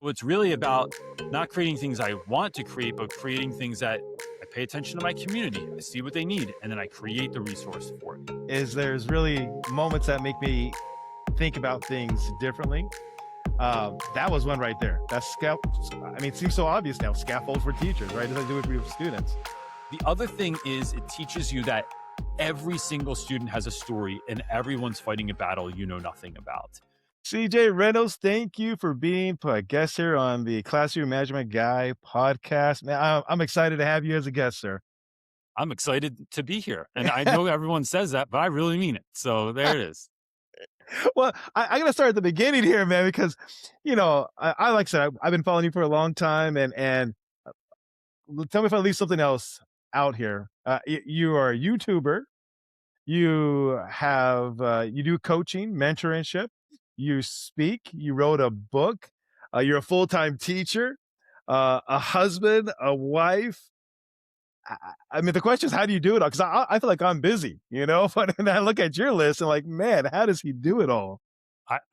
Well, it's really about not creating things I want to create, but creating things that I pay attention to my community. I see what they need, and then I create the resource for it. Is there's really moments that make me think about things differently. That was one right there. That's I mean, it seems so obvious now. Scaffold for teachers, right? It doesn't do it for your students. The other thing is it teaches you that every single student has a story and everyone's fighting a battle you know nothing about. CJ Reynolds, thank you for being a guest here on the Classroom Management Guy podcast. Man, I'm excited to have you as a guest, sir. I'm excited to be here. And I know everyone says that, but I really mean it. So there it is. Well, I got to start at the beginning here, man, because I like I said, I've been following you for a long time, and tell me if I leave something else out here. You are a YouTuber. You do coaching, mentorship. You speak. You wrote a book. You're a full-time teacher, a husband, a wife. I mean, the question is, how do you do it all? Because I feel like I'm busy, But and I look at your list and like, man, how does he do it all?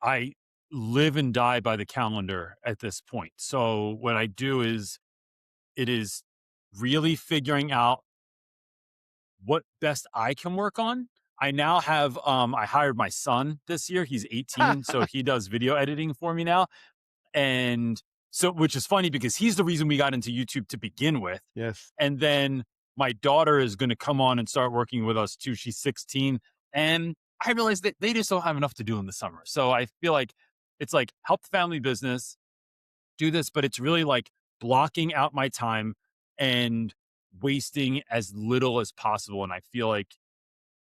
I live and die by the calendar at this point. So what I do is it is really figuring out what best I can work on. I now have I hired my son this year. He's 18, so he does video editing for me now. And so which is funny because he's the reason we got into YouTube to begin with. Yes. And then my daughter is going to come on and start working with us too. She's 16. And I realized that they just don't have enough to do in the summer. So I feel like it's like help the family business, do this, but it's really like blocking out my time and wasting as little as possible. And I feel like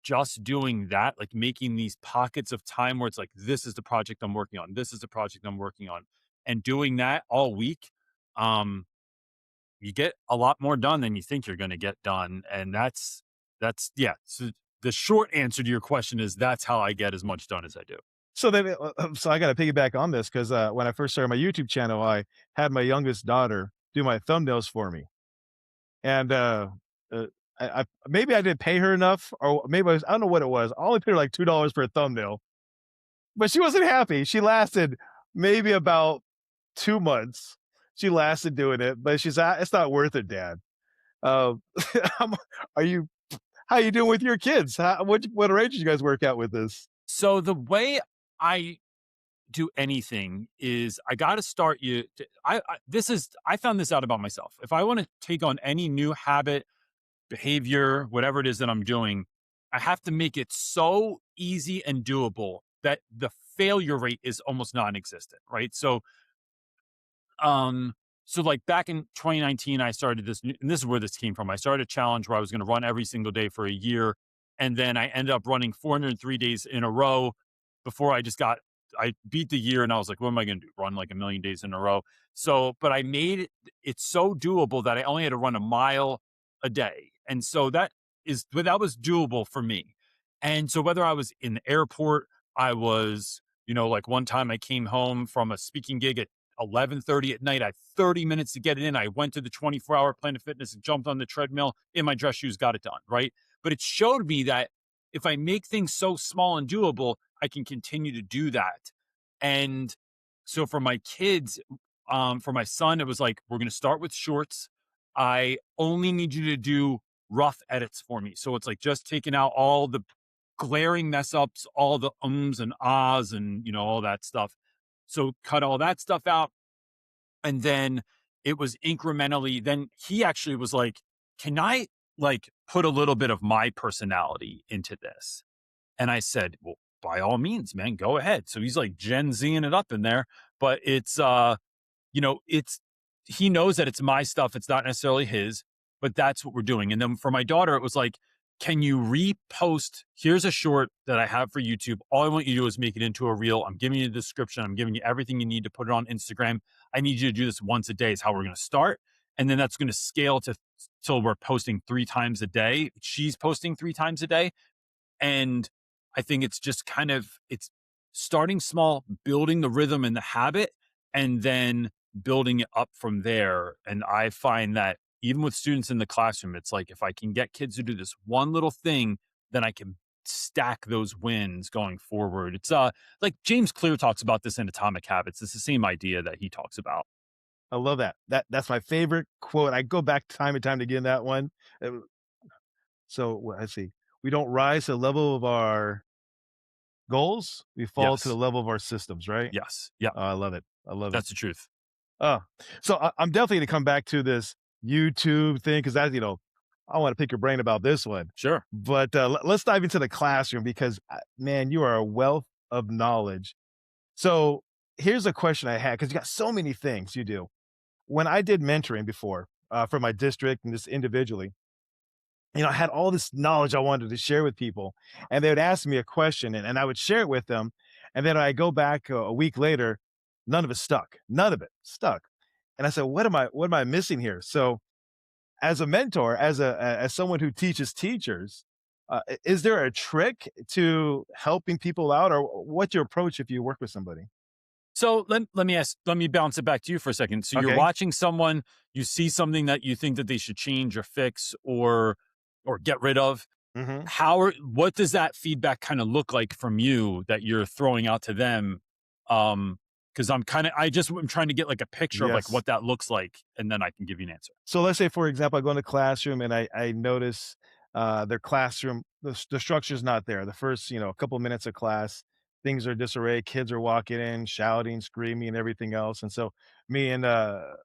just doing that, like making these pockets of time where it's like, this is the project I'm working on. This is the project I'm working on. And doing that all week, you get a lot more done than you think you're going to get done. And yeah. So the short answer to your question is that's how I get as much done as I do. So I got to piggyback on this because when I first started my YouTube channel, I had my youngest daughter do my thumbnails for me, and I maybe I didn't pay her enough, or maybe I don't know what it was. I only paid her like $2 for a thumbnail, but she wasn't happy. She lasted maybe about 2 months. She lasted doing it, but she's it's not worth it, Dad. Uh, are you? How you doing with your kids? What arrangements you guys work out with this? So the way I do anything is I got to start you. I found this out about myself. If I want to take on any new habit, behavior, whatever it is that I'm doing, I have to make it so easy and doable that the failure rate is almost non-existent, right? So like back in 2019, I started and this is where this came from. I started a challenge where I was going to run every single day for a year. And then I ended up running 403 days in a row before I beat the year and I was like, what am I going to do? Run like a million days in a row. So, but I made it so doable that I only had to run a mile a day. And so that was doable for me. And so whether I was in the airport, I was, like one time I came home from a speaking gig at 11:30 at night. I had 30 minutes to get it in. I went to the 24-hour Planet Fitness and jumped on the treadmill in my dress shoes, got it done, right? But it showed me that if I make things so small and doable, I can continue to do that. And so for my kids, for my son, it was like, we're going to start with shorts. I only need you to do rough edits for me. So it's like just taking out all the glaring mess ups, all the ums and ahs and, all that stuff. So cut all that stuff out. And then it was incrementally, then he actually was like, can I like put a little bit of my personality into this? And I said, well, by all means, man, go ahead. So he's like Gen Zing it up in there, but it's, he knows that it's my stuff. It's not necessarily his, but that's what we're doing. And then for my daughter, it was like, can you repost? Here's a short that I have for YouTube. All I want you to do is make it into a reel. I'm giving you the description. I'm giving you everything you need to put it on Instagram. I need you to do this once a day is how we're going to start. And then that's going to scale till we're posting 3 times a day. She's posting 3 times a day. And I think it's just it's starting small, building the rhythm and the habit, and then building it up from there. And I find that even with students in the classroom, it's like, if I can get kids to do this one little thing, then I can stack those wins going forward. It's like James Clear talks about this in Atomic Habits. It's the same idea that he talks about. I love that. That's my favorite quote. I go back time and time to get that one. Uh, so let's see. We don't rise to the level of our goals. We fall to the Yes. level of our systems, right? Yes. Yeah. Oh, I love it. I love it. That's the truth. Oh, so I'm definitely gonna come back to this YouTube thing because that, I want to pick your brain about this one. Sure. But let's dive into the classroom because, man, you are a wealth of knowledge. So here's a question I had because you got so many things you do. When I did mentoring before for my district and just individually, I had all this knowledge I wanted to share with people, and they would ask me a question, and I would share it with them, and then I go back a week later, none of it stuck, none of it stuck, and I said, "What am I missing here?" So, as a mentor, as someone who teaches teachers, is there a trick to helping people out, or what's your approach if you work with somebody? So let me bounce it back to you for a second. So you're Okay. watching someone, you see something that you think that they should change or fix or get rid of. Hmm. What does that feedback kind of look like from you that you're throwing out to them? Because I'm trying to get like a picture of like Yes. what that looks like, and then I can give you an answer. So let's say, for example, I go in the classroom and I notice their classroom, the structure's not there. The first, couple minutes of class, things are disarray. Kids are walking in, shouting, screaming, and everything else. And so me and the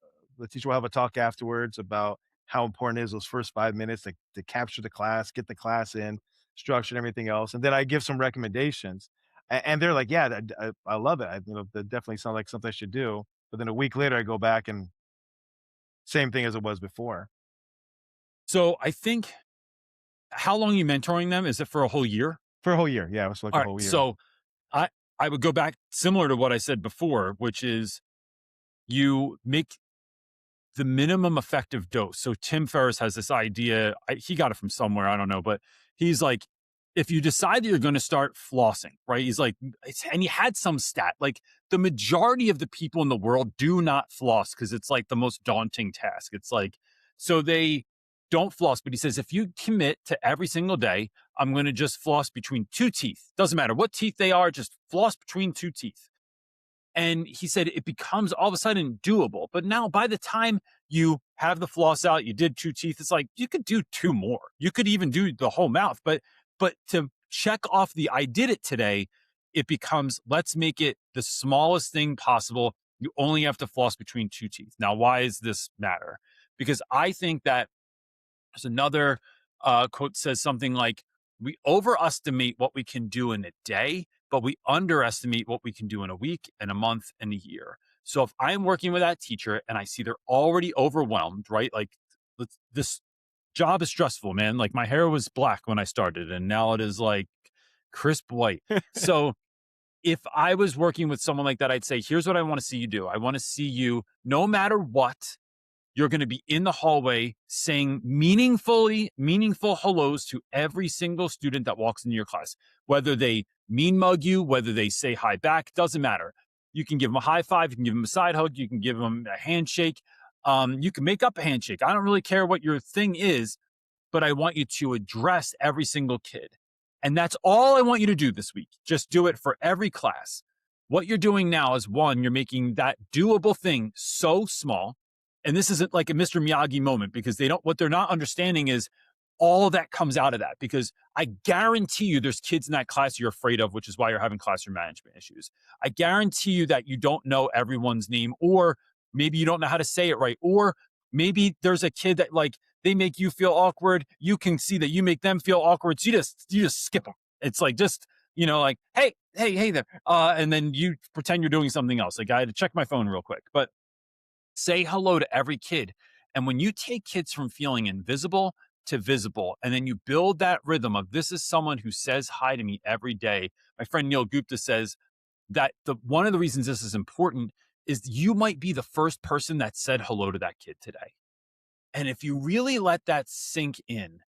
teacher will have a talk afterwards about how important it is those first 5 minutes to capture the class, get the class in, structure and everything else. And then I give some recommendations. And they're like, yeah, I love it. That definitely sounds like something I should do. But then a week later, I go back and same thing as it was before. So I think how long are you mentoring them? Is it for a whole year? For a whole year, yeah, it was like All a right. whole year. So I I would go back similar to what I said before, which is you make the minimum effective dose. So Tim Ferriss has this idea. He got it from somewhere. I don't know, but he's like, if you decide that you're going to start flossing, right? He's like, and he had some stat like the majority of the people in the world do not floss because it's like the most daunting task. It's like, so they don't floss. But he says, if you commit to every single day, I'm going to just floss between two teeth. Doesn't matter what teeth they are, just floss between two teeth. And he said it becomes all of a sudden doable. But now by the time you have the floss out, you did two teeth, it's like you could do two more. You could even do the whole mouth. But to check off the I did it today, it becomes let's make it the smallest thing possible. You only have to floss between two teeth. Now, why does this matter? Because I think that there's another quote says something like, we overestimate what we can do in a day, but we underestimate what we can do in a week and a month and a year. So if I'm working with that teacher and I see they're already overwhelmed, right? Like this job is stressful, man. Like my hair was black when I started and now it is like crisp white. So if I was working with someone like that, I'd say, here's what I want to see you do. I want to see you, no matter what, you're going to be in the hallway saying meaningful hellos to every single student that walks into your class. Whether they mean mug you, whether they say hi back, doesn't matter. You can give them a high five, you can give them a side hug, you can give them a handshake. You can make up a handshake. I don't really care what your thing is, but I want you to address every single kid. And that's all I want you to do this week. Just do it for every class. What you're doing now is one, you're making that doable thing so small. And this isn't like a Mr. Miyagi moment because what they're not understanding is all that comes out of that. Because I guarantee you there's kids in that class you're afraid of, which is why you're having classroom management issues. I guarantee you that you don't know everyone's name, or maybe you don't know how to say it right, or maybe there's a kid that like they make you feel awkward. You can see that you make them feel awkward. So you just skip them. It's like just, like, hey there. And then you pretend you're doing something else. Like I had to check my phone real quick, but say hello to every kid. And when you take kids from feeling invisible to visible, and then you build that rhythm of this is someone who says hi to me every day. My friend Neil Gupta says that one of the reasons this is important is you might be the first person that said hello to that kid today. And if you really let that sink in,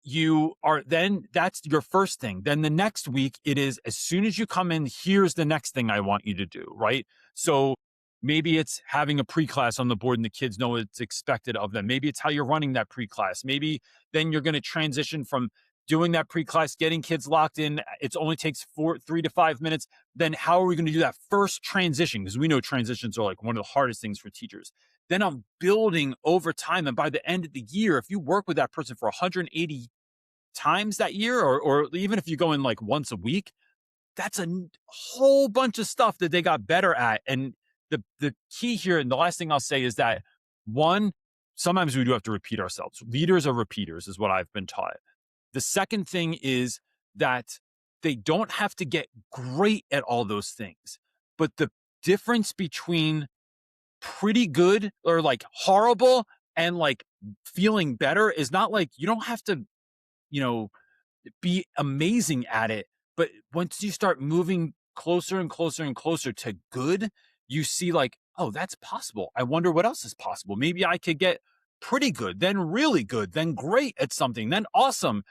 that's your first thing. Then the next week, it is as soon as you come in, here's the next thing I want you to do, right? So maybe it's having a pre-class on the board and the kids know what's expected of them. Maybe it's how you're running that pre-class. Maybe then you're going to transition from doing that pre-class, getting kids locked in. It only takes 3 to 5 minutes. Then how are we going to do that first transition? Because we know transitions are like one of the hardest things for teachers. Then I'm building over time. And by the end of the year, if you work with that person for 180 times that year, or even if you go in like once a week, that's a whole bunch of stuff that they got better at. And the key here, and the last thing I'll say is that one, sometimes we do have to repeat ourselves. Leaders are repeaters, is what I've been taught. The second thing is that they don't have to get great at all those things. But the difference between pretty good or like horrible and like feeling better is not like you don't have to, you know, be amazing at it. But once you start moving closer and closer and closer to good, you see like, oh, that's possible. I wonder what else is possible. Maybe I could get pretty good, then really good, then great at something, then awesome,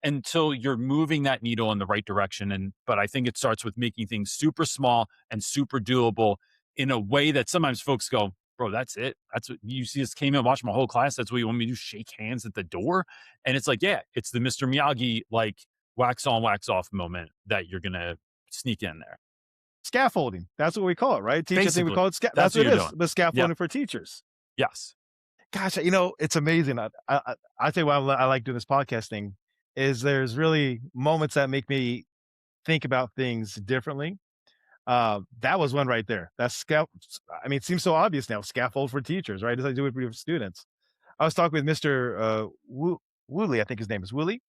until you're moving that needle in the right direction. But I think it starts with making things super small and super doable in a way that sometimes folks go, bro, that's it. That's what you see. Us came in, watched my whole class. That's what you want me to do? Shake hands at the door? And it's like, yeah, it's the Mr. Miyagi, like wax on, wax off moment that you're going to sneak in there. Scaffolding. That's what we call it, right? Teacher thing, we Basically, call it that's that's what what it you're is. doing. The Yep. scaffolding for teachers. Yes. Gosh, it's amazing. I tell you why I like doing this podcast thing is there's really moments that make me think about things differently. That was one right there. That's I mean, it seems so obvious now. Scaffold for teachers, right? As I do it for students. I was talking with Mr. Woolley, I think his name is Woolley.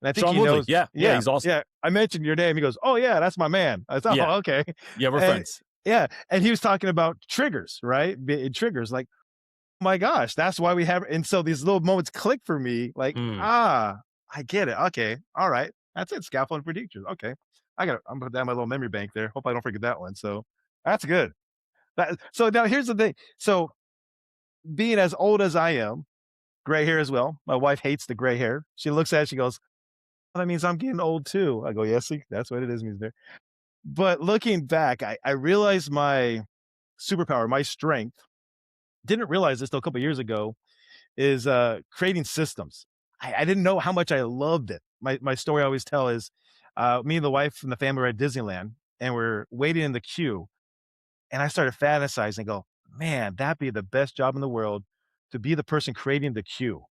And I think Sean he Woodley. knows. Yeah. Yeah. Yeah, He's awesome. yeah. I mentioned your name. He goes, "Oh yeah, that's my man." I thought, Yeah. "Oh, okay." Yeah. We're And friends. yeah, and he was talking about triggers, right? Triggers, like, oh my gosh, that's why we have. And so these little moments click for me, like, Mm. I get it. Okay, all right, that's it. Scaffolding for teachers. Okay, I'm gonna put that in my little memory bank there. Hope I don't forget that one. So that's good. So now here's the thing. So being as old as I am, gray hair as well. My wife hates the gray hair. She looks at it, she goes, "Well, that means I'm getting old too." I go, "Yes, see, that's what it is, means there." But looking back, I realized my superpower, my strength, didn't realize this till a couple years ago, is creating systems. I didn't know how much I loved it. My story I always tell is me and the wife and the family were at Disneyland and we're waiting in the queue. And I started fantasizing, go, man, that'd be the best job in the world to be the person creating the queue.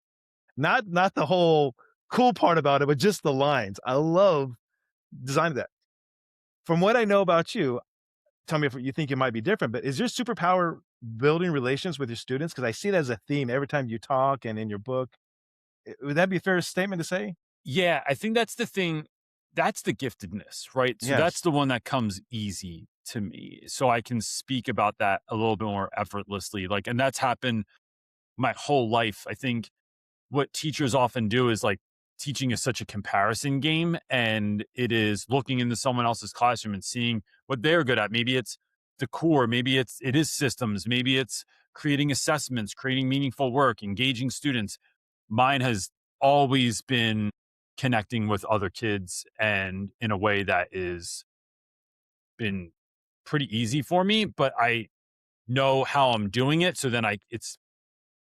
Not the whole cool part about it, but just the lines. I love designing that. From what I know about you, tell me if you think it might be different, but is your superpower building relations with your students? Because I see it as a theme every time you talk and in your book. Would that be a fair statement to say? Yeah, I think that's the thing. That's the giftedness, right? So that's Yes. the one that comes easy to me. So I can speak about that a little bit more effortlessly. Like, and that's happened my whole life. I think what teachers often do is like teaching is such a comparison game, and it is looking into someone else's classroom and seeing what they're good at. Maybe it's the core, maybe it is systems, maybe it's creating assessments, creating meaningful work, engaging students. Mine has always been connecting with other kids and in a way that is been pretty easy for me, but I know how I'm doing it. So then it's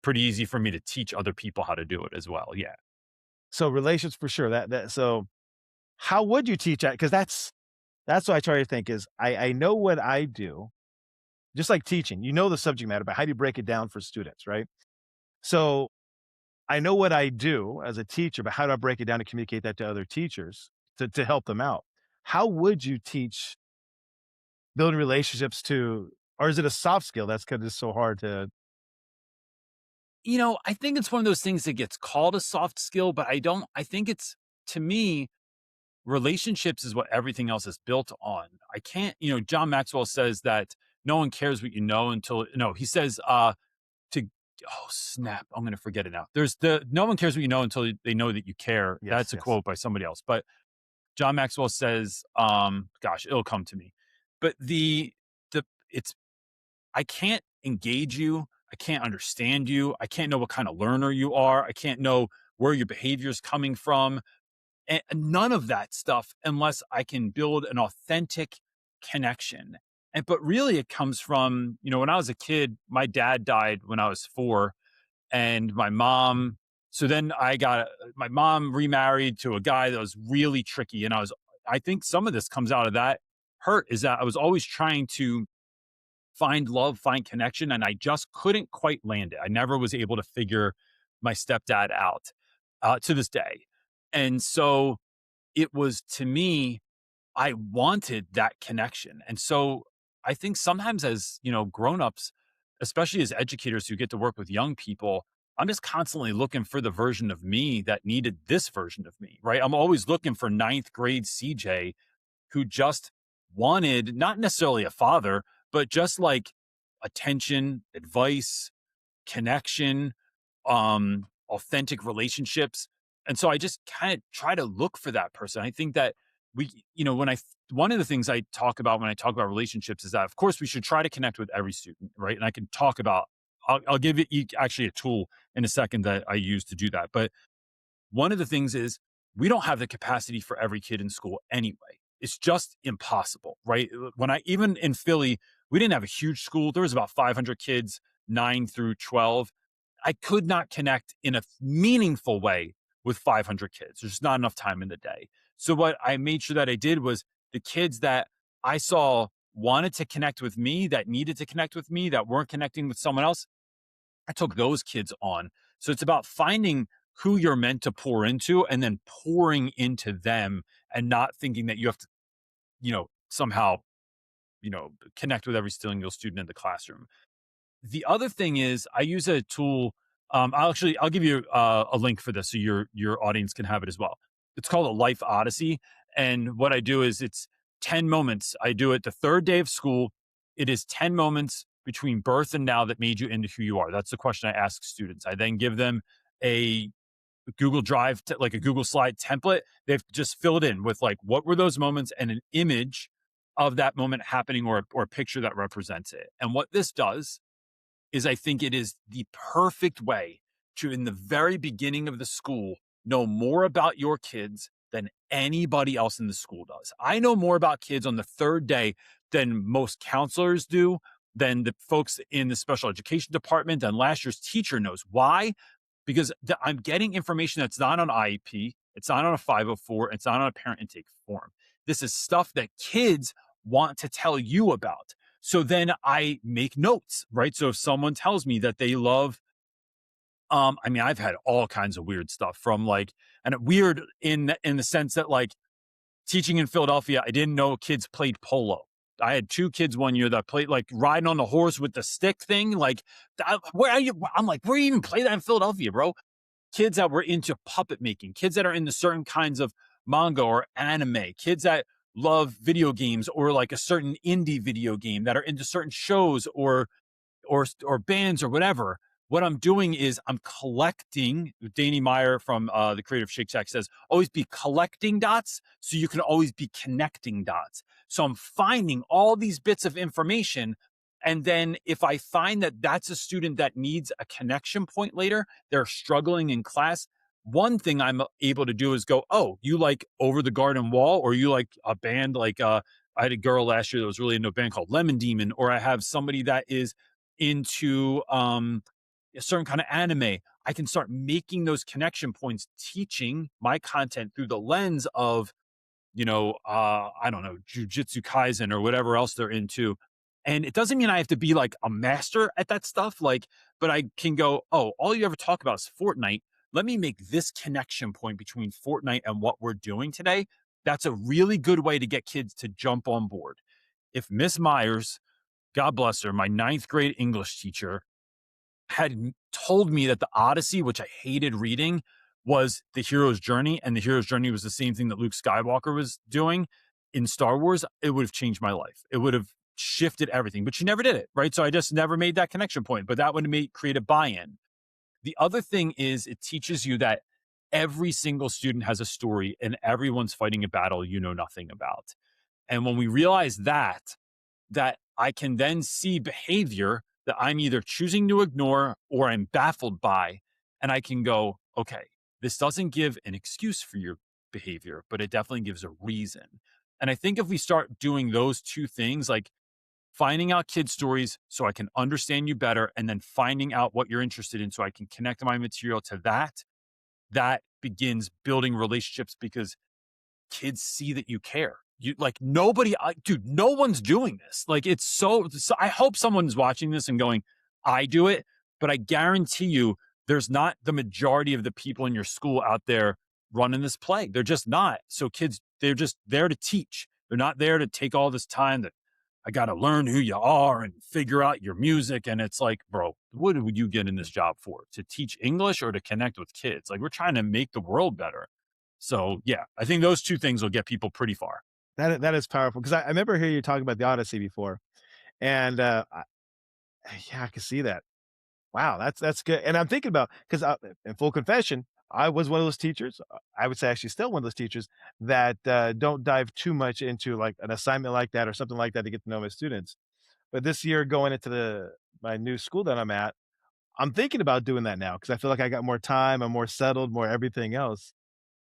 pretty easy for me to teach other people how to do it as well. Yeah. So relations for sure. So how would you teach that? Because that's what I try to think is I know what I do, just like teaching. You know the subject matter, but how do you break it down for students, right? So I know what I do as a teacher, but how do I break it down to communicate that to other teachers to help them out? How would you teach building relationships to, or is it a soft skill that's because it's so hard to? I think it's one of those things that gets called a soft skill, but I think it's, to me, relationships is what everything else is built on. I can't, John Maxwell says that no one cares what you know until, no, he says, to, oh snap, I'm going to forget it now. No one cares what you know until they know that you care. Yes, That's a yes. quote by somebody else, but John Maxwell says, gosh, it'll come to me. But it's, I can't engage you. I can't understand you. I can't know what kind of learner you are. I can't know where your behavior is coming from. And none of that stuff unless I can build an authentic connection. But really it comes from, when I was a kid, my dad died when I was 4 and my mom So then I got my mom remarried to a guy that was really tricky. And I think some of this comes out of that hurt is that I was always trying to find love, find connection, and I just couldn't quite land it. I never was able to figure my stepdad out to this day. And so it was to me, I wanted that connection. And so I think sometimes as, grown-ups, especially as educators who get to work with young people, I'm just constantly looking for the version of me that needed this version of me, right? I'm always looking for ninth grade CJ who just wanted not necessarily a father, but just like attention, advice, connection, authentic relationships. And so I just kind of try to look for that person. I think that one of the things I talk about when I talk about relationships is that, of course, we should try to connect with every student, right? And I can talk about, I'll give you actually a tool in a second that I use to do that. But one of the things is we don't have the capacity for every kid in school anyway. It's just impossible, right? Even in Philly, we didn't have a huge school. There was about 500 kids, 9 through 12. I could not connect in a meaningful way with 500 kids. There's not enough time in the day. So what I made sure that I did was the kids that I saw wanted to connect with me, that needed to connect with me, that weren't connecting with someone else, I took those kids on. So it's about finding who you're meant to pour into and then pouring into them and not thinking that you have to, somehow, connect with every single student in the classroom. The other thing is I use a tool. I'll give you a link for this so your audience can have it as well. It's called a Life Odyssey. And what I do is it's 10 moments. I do it the third day of school. It is 10 moments between birth and now that made you into who you are. That's the question I ask students. I then give them a Google Drive, like a Google Slide template. They've just filled in with like, what were those moments and an image of that moment happening or a picture that represents it. And what this does is I think it is the perfect way to, in the very beginning of the school, know more about your kids than anybody else in the school does. I know more about kids on the third day than most counselors do, than the folks in the special education department, than last year's teacher knows. Why? Because I'm getting information that's not on IEP, it's not on a 504, it's not on a parent intake form. This is stuff that kids want to tell you about. So then I make notes, right? So if someone tells me that they love, I've had all kinds of weird stuff from like, and weird in the sense that like teaching in Philadelphia, I didn't know kids played polo. I had 2 kids one year that played like riding on the horse with the stick thing. Like, where are you? I'm like, where do you even play that in Philadelphia, bro? Kids that were into puppet making, kids that are into certain kinds of manga or anime, kids that love video games or like a certain indie video game that are into certain shows or bands or whatever. What I'm doing is I'm collecting. Danny Meyer from the creator of Shake Shack says, always be collecting dots so you can always be connecting dots. So I'm finding all these bits of information. And then if I find that that's a student that needs a connection point later, they're struggling in class, one thing I'm able to do is go, oh, you like Over the Garden Wall, or you like a band like I had a girl last year that was really into a band called Lemon Demon, or I have somebody that is into a certain kind of anime. I can start making those connection points, teaching my content through the lens of, I don't know, Jujutsu Kaisen or whatever else they're into. And it doesn't mean I have to be like a master at that stuff. Like, but I can go, oh, all you ever talk about is Fortnite. Let me make this connection point between Fortnite and what we're doing today. That's a really good way to get kids to jump on board. If Miss Myers, God bless her, my ninth grade English teacher, had told me that the Odyssey, which I hated reading, was the hero's journey, and the hero's journey was the same thing that Luke Skywalker was doing in Star Wars, it would have changed my life. It would have shifted everything, but she never did it, right? So I just never made that connection point, but that would have create a buy-in. The other thing is it teaches you that every single student has a story and everyone's fighting a battle you know nothing about. And when we realize that I can then see behavior that I'm either choosing to ignore or I'm baffled by. And I can go, okay, this doesn't give an excuse for your behavior, but it definitely gives a reason. And I think if we start doing those two things, like finding out kid stories so I can understand you better, and then finding out what you're interested in so I can connect my material to that, that begins building relationships because kids see that you care. You like nobody, dude, no one's doing this. Like it's so I hope someone's watching this and going, I do it, but I guarantee you there's not the majority of the people in your school out there running this play. They're just not. So kids, they're just there to teach. They're not there to take all this time that I got to learn who you are and figure out your music. And it's like, bro, what would you get in this job for? To teach English or to connect with kids? Like we're trying to make the world better. So yeah, I think those two things will get people pretty far. That is powerful because I remember hearing you talking about the Odyssey before, and yeah, I can see that. Wow, that's good. And I'm thinking about because in full confession, I was one of those teachers. I would say actually still one of those teachers that don't dive too much into like an assignment like that or something like that to get to know my students. But this year, going into the my new school that I'm at, I'm thinking about doing that now because I feel like I got more time, I'm more settled, more everything else.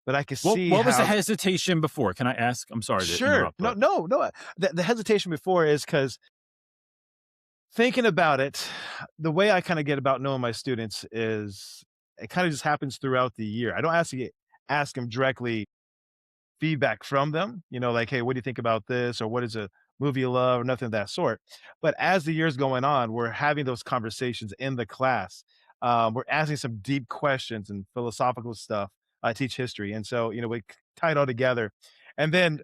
But I can Well, see what was the how hesitation before? Can I ask? I'm sorry to sure. interrupt, No, but no, no. The hesitation before is because thinking about it, the way I kinda get about knowing my students is it kinda just happens throughout the year. I don't ask them directly feedback from them, you know, like, "Hey, what do you think about this?" or "What is a movie you love?" or nothing of that sort. But as the year's going on, we're having those conversations in the class. We're asking some deep questions and philosophical stuff. I teach history, and so, you know, we tie it all together. And then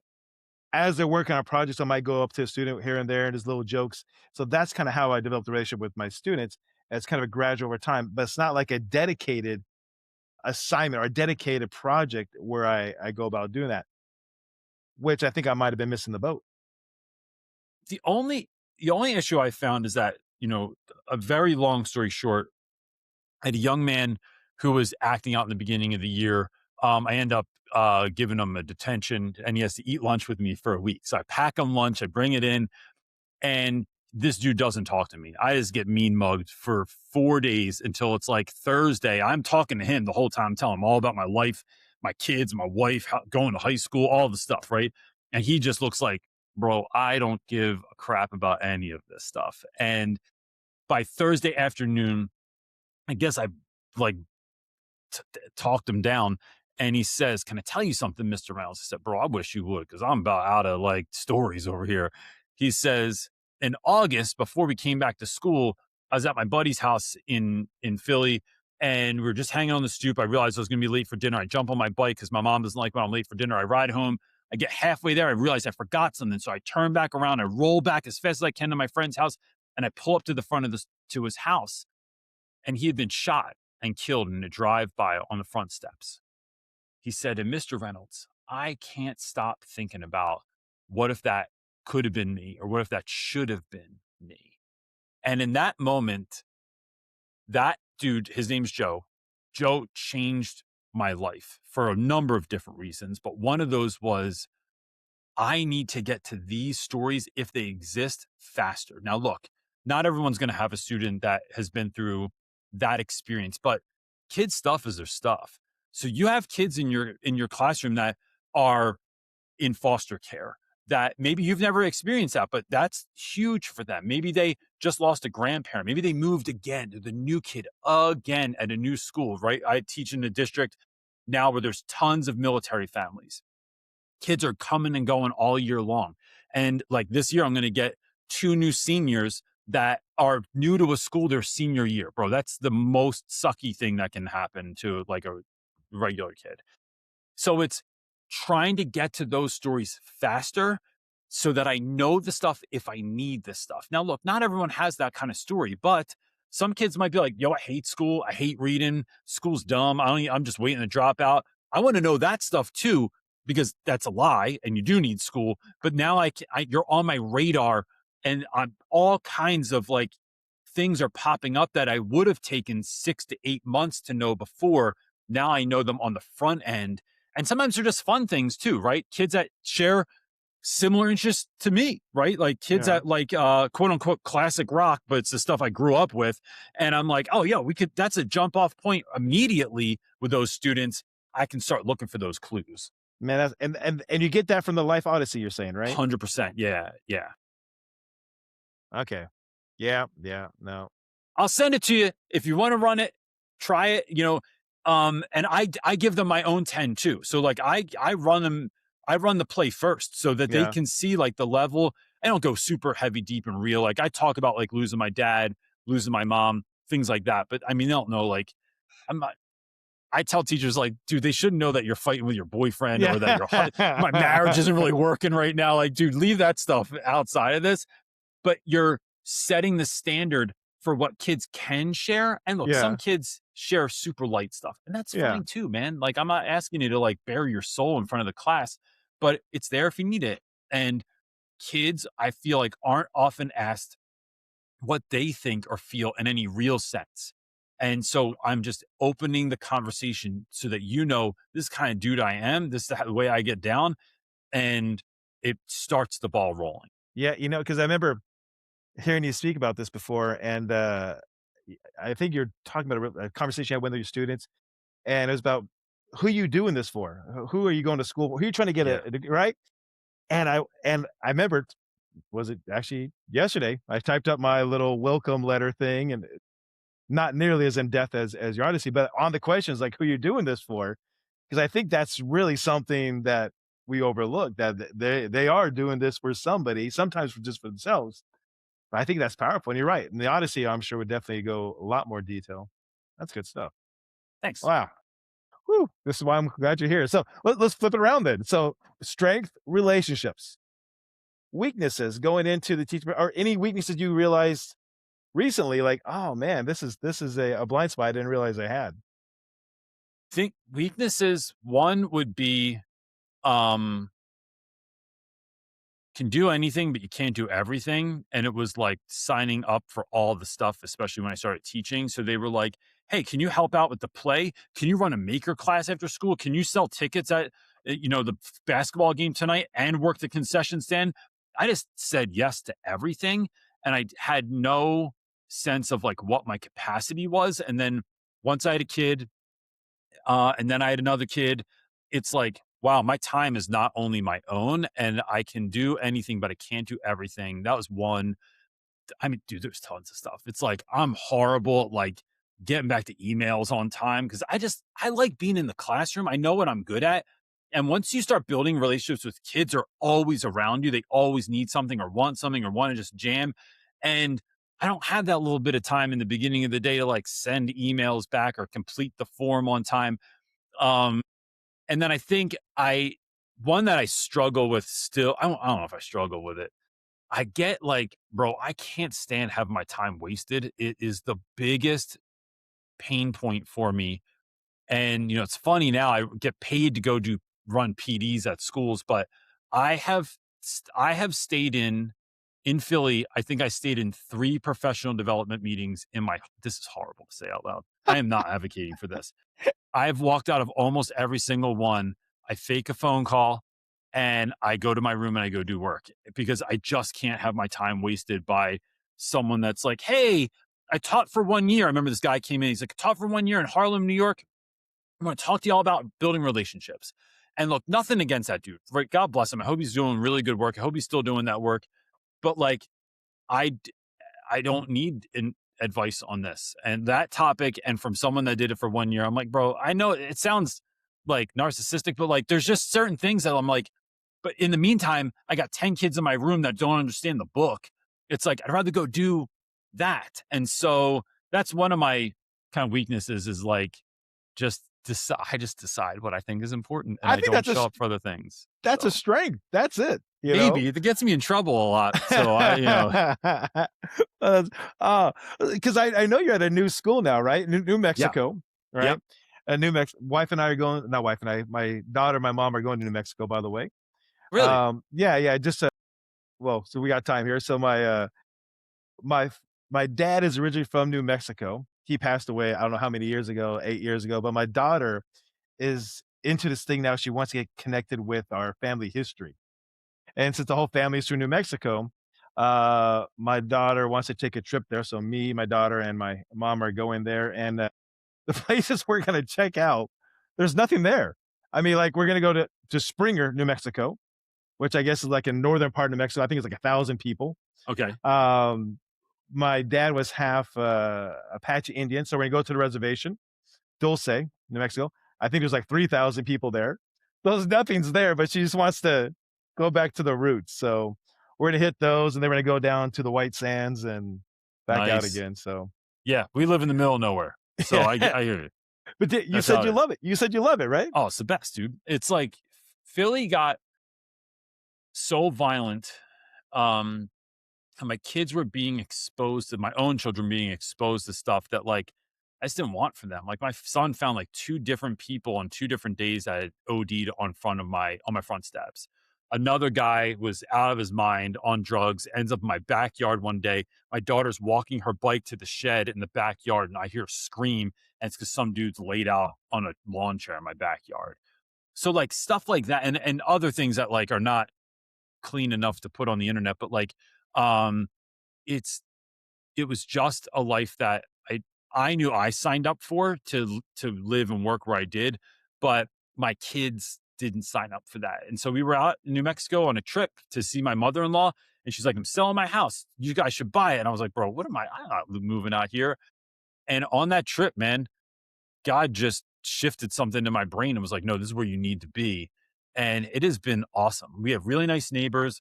as they're working on projects, I might go up to a student here and there and just little jokes. So that's kind of how I developed a relationship with my students. It's kind of a gradual over time, but it's not like a dedicated assignment or a dedicated project where I go about doing that, which I think I might have been missing the boat. the only the only issue I found is that, a very long story short, I had a young man who was acting out in the beginning of the year. I end up giving him a detention and he has to eat lunch with me for a week. So I pack him lunch, I bring it in, and this dude doesn't talk to me. I just get mean mugged for 4 days until it's like Thursday. I'm talking to him the whole time, telling him all about my life, my kids, my wife, going to high school, all the stuff, right? And he just looks like, bro, I don't give a crap about any of this stuff. And by Thursday afternoon, I guess I like talked him down. And he says, "Can I tell you something, Mr. Reynolds?" I said, "Bro, I wish you would, because I'm about out of like stories over here." He says, "In August, before we came back to school, I was at my buddy's house in Philly, and we were just hanging on the stoop. I realized I was going to be late for dinner. I jump on my bike because my mom doesn't like when I'm late for dinner. I ride home. I get halfway there. I realize I forgot something. So I turn back around. I roll back as fast as I can to my friend's house, and I pull up to the front of to his house. And he had been shot and killed in a drive-by on the front steps." He said, "And Mr. Reynolds, I can't stop thinking about what if that could have been me or what if that should have been me." And in that moment, that dude, his name's Joe. Joe changed my life for a number of different reasons. But one of those was I need to get to these stories if they exist faster. Now, look, not everyone's going to have a student that has been through that experience, but kids' stuff is their stuff. So you have kids in your classroom that are in foster care that maybe you've never experienced that, but that's huge for them. Maybe they just lost a grandparent. Maybe they moved again to the new kid again at a new school, right? I teach in a district now where there's tons of military families. Kids are coming and going all year long. And like this year, I'm going to get two new seniors that are new to a school their senior year. Bro, that's the most sucky thing that can happen to like a regular kid. So it's trying to get to those stories faster so that I know the stuff if I need this stuff. Now, look, not everyone has that kind of story, but some kids might be like, yo, I hate school. I hate reading. School's dumb. I'm just waiting to drop out. I want to know that stuff too, because that's a lie and you do need school. But now you're on my radar and I'm all kinds of like things are popping up that I would have taken 6 to 8 months to know before. Now I know them on the front end. And sometimes they're just fun things too, right? Kids that share similar interests to me, right? Like kids Yeah. that like quote unquote classic rock, but it's the stuff I grew up with. And I'm like, oh yeah, that's a jump off point immediately with those students. I can start looking for those clues. Man, that's and you get that from the Life Odyssey you're saying, right? 100%. Yeah. Yeah. Okay. Yeah, yeah, no. I'll send it to you if you want to run it. Try it. And I give them my own 10 too. So like I run them, I run the play first so that they Yeah. can see like the level. I don't go super heavy, deep and real. Like I talk about like losing my dad, losing my mom, things like that. But I mean, they don't know like I'm not. I tell teachers like, dude, they shouldn't know that you're fighting with your boyfriend or that my marriage Yeah. isn't really working right now. Like, dude, leave that stuff outside of this. But you're setting the standard for what kids can share. And look, some Yeah. kids share super light stuff, and that's Yeah. fine too, man. Like, I'm not asking you to like bare your soul in front of the class, but it's there if you need it. And kids, I feel like, aren't often asked what they think or feel in any real sense. And so I'm just opening the conversation so that you know this kind of dude I am, this is the way I get down, and it starts the ball rolling. Yeah, because I remember hearing you speak about this before, and, I think you're talking about a conversation you had with one of your students, and it was about who you doing this for? Who are you going to school for? Who are you trying to get Yeah. a deg right? And I remembered, was it actually yesterday, I typed up my little welcome letter thing, and not nearly as in depth as your Odyssey, but on the questions, like, "Who you doing this for?" Because I think that's really something that we overlook, that they are doing this for somebody, sometimes for just for themselves. But I think that's powerful, and you're right. And the Odyssey, I'm sure, would definitely go a lot more detail. That's good stuff. Thanks. Wow. Whew, this is why I'm glad you're here. So let's flip it around then. So strength, relationships, weaknesses going into the teacher, or any weaknesses you realized recently, like, oh man, this is a blind spot I didn't realize I had. Think weaknesses, one would be um can do anything, but you can't do everything. And it was like signing up for all the stuff, especially when I started teaching. So they were like, hey, can you help out with the play? Can you run a maker class after school? Can you sell tickets at the basketball game tonight and work the concession stand? I just said yes to everything. And I had no sense of like what my capacity was. And then once I had a kid, and then I had another kid. It's like, wow, my time is not only my own and I can do anything, but I can't do everything. That was one. I mean, dude, there's tons of stuff. It's like I'm horrible at like getting back to emails on time because I like being in the classroom. I know what I'm good at. And once you start building relationships with kids are always around you, they always need something or want to just jam. And I don't have that little bit of time in the beginning of the day to like send emails back or complete the form on time. um, and then I think one that I struggle with still, I don't know if I struggle with it. I get like, bro, I can't stand having my time wasted. It is the biggest pain point for me. And, it's funny now, I get paid to go run PDs at schools, but I have, I have stayed in Philly. I think I stayed in 3 professional development meetings this is horrible to say out loud. I am not advocating for this. I've walked out of almost every single one. I fake a phone call and I go to my room and I go do work because I just can't have my time wasted by someone that's like, hey, I taught for 1 year. I remember this guy came in. He's like, I taught for 1 year in Harlem, New York. I'm going to talk to y'all about building relationships. And look, nothing against that dude. Right? God bless him. I hope he's doing really good work. I hope he's still doing that work. But like, I I don't need advice on this and that topic. And from someone that did it for 1 year, I'm like, bro, I know it sounds like narcissistic, but like, there's just certain things that I'm like, but in the meantime, I got 10 kids in my room that don't understand the book. It's like, I'd rather go do that. And so that's one of my kind of weaknesses is like, I just decide what I think is important and I I think don't show up for other things. that's a So strength. That's it. maybe it gets me in trouble a lot. So Uh, uh, because I know you're at a new school now, right? New yeah, Mexico, right? yep, New Mex wife and I are going, not wife and I, my daughter, my mom are going to New Mexico, by the way. really. Yeah, yeah, just, well, so we got time here. So my f my dad is originally from New Mexico. He passed away, I don't know how many years ago, 8 years ago, but my daughter is into this thing now. She wants to get connected with our family history. And since the whole family is from New Mexico, my daughter wants to take a trip there. So me, my daughter, and my mom are going there. And the places we're gonna check out, there's nothing there. I mean, like, we're gonna go to Springer, New Mexico, which I guess is like in northern part of New Mexico. I think it's like 1,000 people. Okay. Um, my dad was half Apache Indian, so we're gonna go to the reservation. Dulce, New Mexico. I think there's like 3,000 people there. Those nothing's there, but she just wants to go back to the roots. So we're gonna hit those, and then we're gonna go down to the White Sands and back out Nice. again. So Yeah, we live in the middle of nowhere. So yeah, I hear you. but you That's said how it you is. love it. You said you love it, right? Oh, it's the best, dude. It's like Philly got so violent. Um, and my kids were being exposed to my own children being exposed to stuff that like I just didn't want for them. Like my son found like two different people on two different days that had OD'd on my front steps. Another guy was out of his mind on drugs, ends up in my backyard one day. My daughter's walking her bike to the shed in the backyard, and I hear a scream, and it's because some dude's laid out on a lawn chair in my backyard. So like stuff like that, and other things that like are not clean enough to put on the internet, but like um it's it was just a life that I knew I signed up for to live and work where I did, but my kids didn't sign up for that. And so we were out in New Mexico on a trip to see my mother-in-law, and she's like, "I'm selling my house. You guys should buy it." And I was like, "Bro, what am I? I'm not moving out here." And on that trip, man, God just shifted something in my brain and was like, "No, this is where you need to be." And it has been awesome. We have really nice neighbors.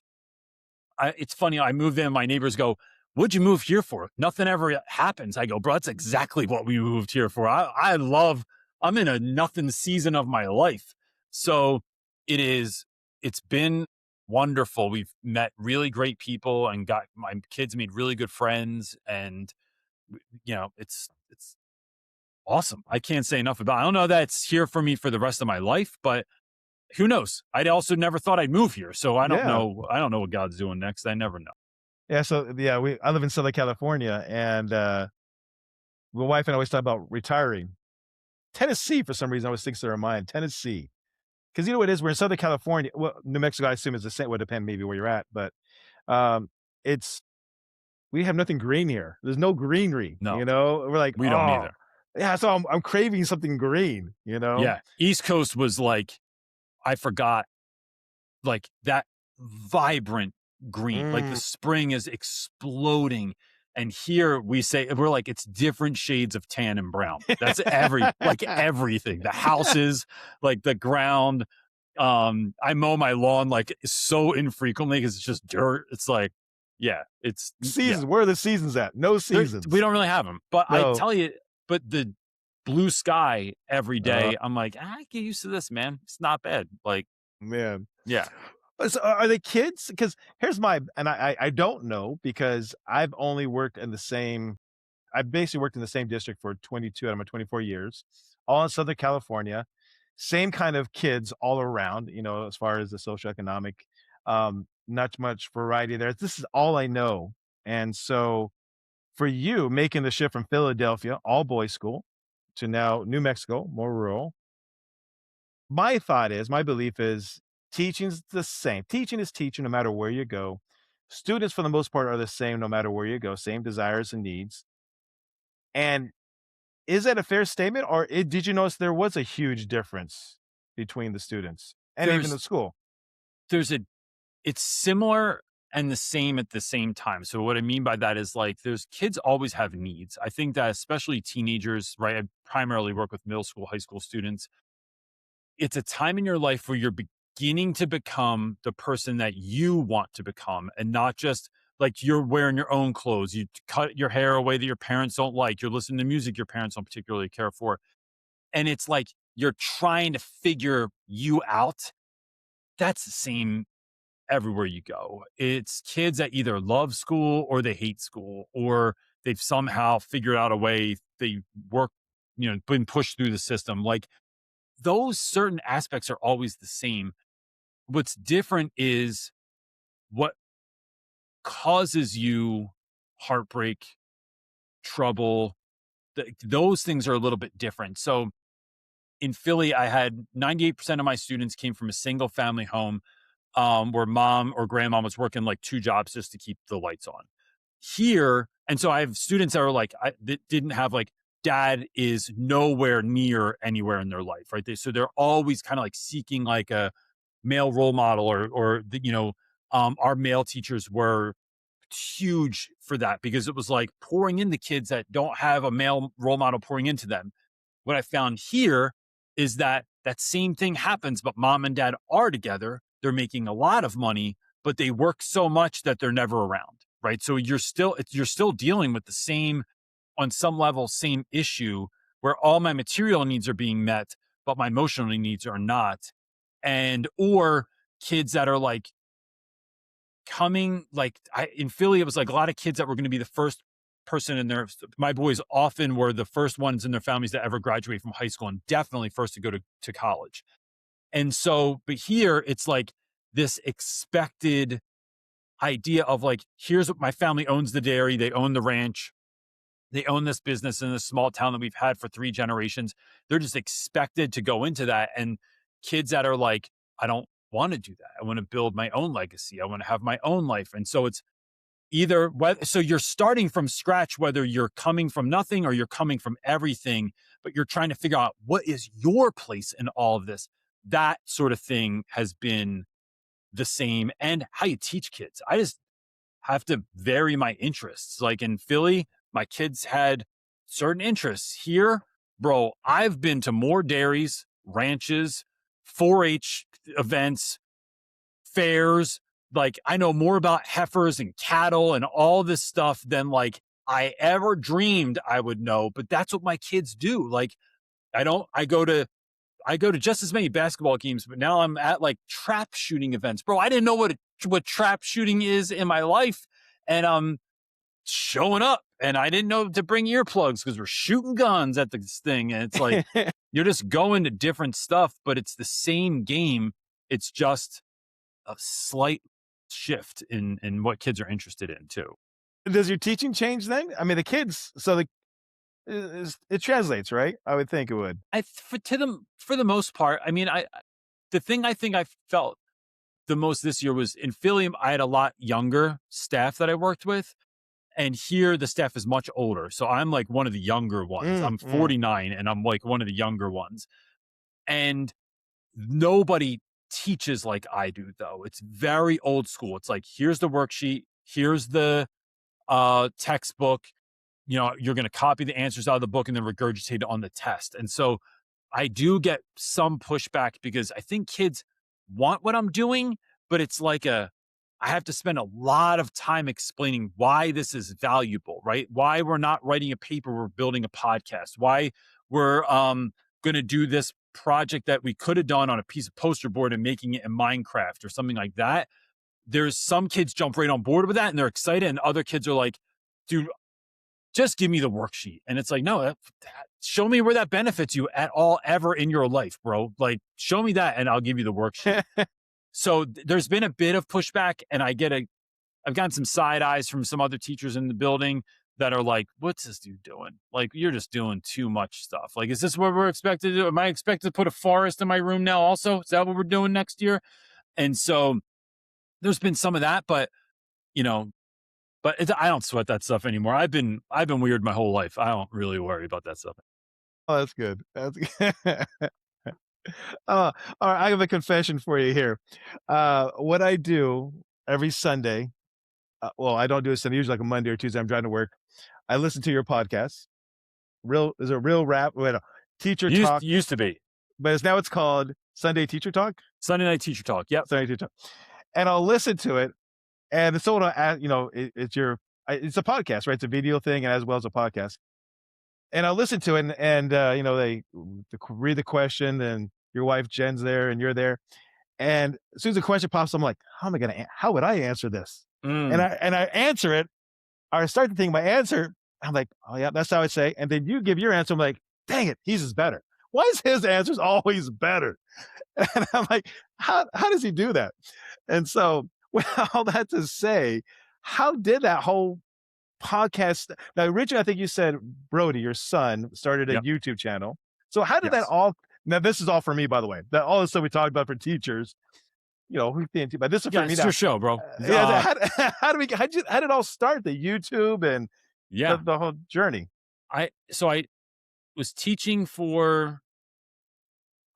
It's funny. I moved in. My neighbors go, "What'd you move here for? Nothing ever happens." I go, "Bro, that's exactly what we moved here for." I love. I'm in a nothing season of my life, so it is. It's been wonderful. We've met really great people and got my kids made really good friends, and it's awesome. I can't say enough about it. I don't know that it's here for me for the rest of my life, but who knows? I also never thought I'd move here. So I don't Yeah. know. I don't know what God's doing next. I never know. Yeah, so yeah, I live in Southern California, and my wife and I always talk about retiring. Tennessee, for some reason, always sticks to our mind. Tennessee, because you know what it is. We're in Southern California. Well, New Mexico, I assume is the same. Would depend maybe where you're at, but um, it's we have nothing green here. There's no greenery. No, We're like, we don't oh, either. yeah. So I'm craving something green. Yeah. East Coast was like, I forgot like that vibrant green, like the Mm. spring is exploding. And here we say, we're like, it's different shades of tan and brown. That's like everything, the houses, like the ground. I mow my lawn like so infrequently because it's just dirt. It's like, yeah, yeah. Seasons. Where are the seasons at? No We seasons. don't really have them, but I No. tell you, but the blue sky every Uh, day, I'm like, I get used to this, man. It's not bad. Like, man. yeah, So are they kids? Because here's my and I don't know because I've only worked in the same I basically worked in the same district for 22 out of my 24 years, all in Southern California. Same kind of kids all around, as far as the socioeconomic, not much variety there. This is all I know. And so for you making the shift from Philadelphia, all boys school, to now New Mexico, more rural, my belief is teaching's the same. Teaching is teaching no matter where you go. Students, for the most part, are the same no matter where you go, same desires and needs. And is that a fair statement, or did you notice there was a huge difference between the students and even the there's school? there's a it's similar and the same at the same time. So what I mean by that is like there's kids always have needs. I think that especially teenagers, right? I primarily work with middle school, high school students. It's a time in your life where you're beginning to become the person that you want to become and not just like you're wearing your own clothes. You cut your hair a way that your parents don't like. You're listening to music your parents don't particularly care for. And it's like you're trying to figure you out. That's the same everywhere you go. It's kids that either love school or they hate school, or they've somehow figured out a way they work, been pushed through the system. Like those certain aspects are always the same. What's different is what causes you heartbreak, trouble. Those things are a little bit different. So in Philly, I had 98% of my students came from a single family home where mom or grandma was working like two jobs just to keep the lights on. Here, and so I have students that are like, that didn't have like, dad is nowhere near anywhere in their life, right? So they're always kind of like seeking like a male role model our male teachers were huge for that because it was like pouring in the kids that don't have a male role model pouring into them What I found here is that that same thing happens, but mom and dad are together. They're making a lot of money, but they work so much that they're never around, right? So you're still dealing with the same, on some level, same issue where all my material needs are being met, but my emotional needs are not. And or kids that are like coming, like in Philly, it was like a lot of kids that were going to be the first person in their, my boys often were the first ones in their families to ever graduate from high school and definitely first to go to college. And so, but here it's like this expected idea of like, here's what my family owns: the dairy, they own the ranch, they own this business in this small town that we've had for 3 generations. They're just expected to go into that. And kids that are like, I don't want to do that. I want to build my own legacy. I want to have my own life. And so it's either whether, so you're starting from scratch, whether you're coming from nothing or you're coming from everything, but you're trying to figure out what is your place in all of this. That sort of thing has been the same. And how you teach kids. I just have to vary my interests. Like in Philly, my kids had certain interests. Here, bro, I've been to more dairies, ranches, 4-H events, fairs. Like I know more about heifers and cattle and all this stuff than like I ever dreamed I would know. But that's what my kids do. Like I go to just as many basketball games, but now I'm at like trap shooting events. Bro, I didn't know what trap shooting is in my life. And I'm showing up and I didn't know to bring earplugs because we're shooting guns at this thing. And it's like, you're just going to different stuff, but it's the same game. It's just a slight shift in what kids are interested in too. Does your teaching change then? I mean, the kids, so it translates, right? I would think it would. For the most part, I mean, the thing I think I felt the most this year was in Philly. I had a lot younger staff that I worked with, and here the staff is much older. So I'm like one of the younger ones. I'm 49 and I'm like one of the younger ones. And nobody teaches like I do though. It's very old school. It's like, here's the worksheet, here's the textbook. You know, you're going to copy the answers out of the book and then regurgitate it on the test. And so I do get some pushback because I think kids want what I'm doing, but it's like I have to spend a lot of time explaining why this is valuable, right? Why we're not writing a paper, we're building a podcast, why we're going to do this project that we could have done on a piece of poster board and making it in Minecraft or something like that. There's some kids jump right on board with that and they're excited, and other kids are like, dude, just give me the worksheet. And it's like, no, show me where that benefits you at all ever in your life, bro. Like, show me that and I'll give you the worksheet. So there's been a bit of pushback, and I've gotten some side eyes from some other teachers in the building that are like, what's this dude doing? Like, you're just doing too much stuff. Like, is this what we're expected to do? Am I expected to put a forest in my room now also? Is that what we're doing next year? And so there's been some of that, but you know, I don't sweat that stuff anymore. I've been weird my whole life. I don't really worry about that stuff. Oh, that's good. That's good. All right, I have a confession for you here. What I do every Sunday, well, I don't do a Sunday, usually like a Monday or Tuesday, I'm driving to work. I listen to your podcast. Is it Real Rap? Wait, no, Teacher Talk, Used to be but it's called Sunday Teacher Talk. Sunday Night Teacher Talk. Yep. Sunday Teacher Talk. And I'll listen to it, and someone will ask, it's it's a podcast, right? It's a video thing, and as well as a podcast. And I'll listen to it, and they read the question, and your wife Jen's there, and you're there. And as soon as the question pops, I'm like, how would I answer this? And I answer it, or I start to think my answer. I'm like, oh yeah, that's how I say. And then you give your answer. I'm like, dang it, his is better. Why is his answers always better? And I'm like, how does he do that? And so, with all that to say, how did that whole podcast? Now, originally, I think you said Brody, your son, started a Yep. YouTube channel. So how did that Yes. all? Now, this is all for me, by the way. That all this stuff we talked about for teachers, but this is for Yeah, me it's now. your show, bro. Yeah, how did it all start? The YouTube and Yeah. the whole journey. I was teaching for,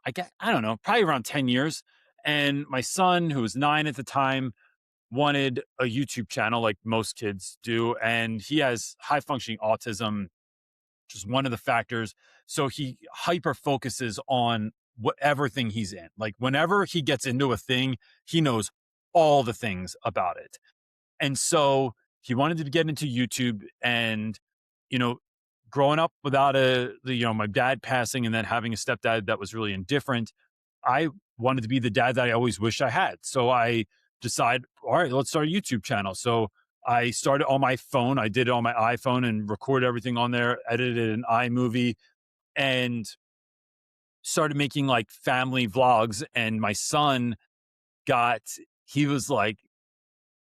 I don't know, probably around 10 years. And my son, who was 9 at the time, wanted a YouTube channel like most kids do. And he has high functioning autism, which is one of the factors. So he hyper focuses on whatever thing he's in. Like whenever he gets into a thing, he knows all the things about it. And so he wanted to get into YouTube and, you know, growing up without my dad passing and then having a stepdad that was really indifferent, I wanted to be the dad that I always wished I had. So I decided, all right, let's start a YouTube channel. So I started on my phone. I did it on my iPhone and recorded everything on there, edited an iMovie, and started making like family vlogs. And my son got, he was like,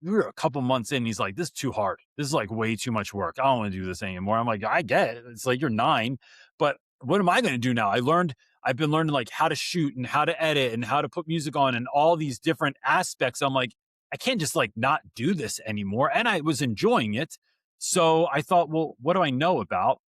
we were a couple months in. He's like, this is too hard. This is like way too much work. I don't want to do this anymore. I'm like, I get it. It's like, you're 9, but what am I going to do now? I've been learning like how to shoot and how to edit and how to put music on and all these different aspects. I'm like, I can't just like not do this anymore. And I was enjoying it. So I thought, well, what do I know about?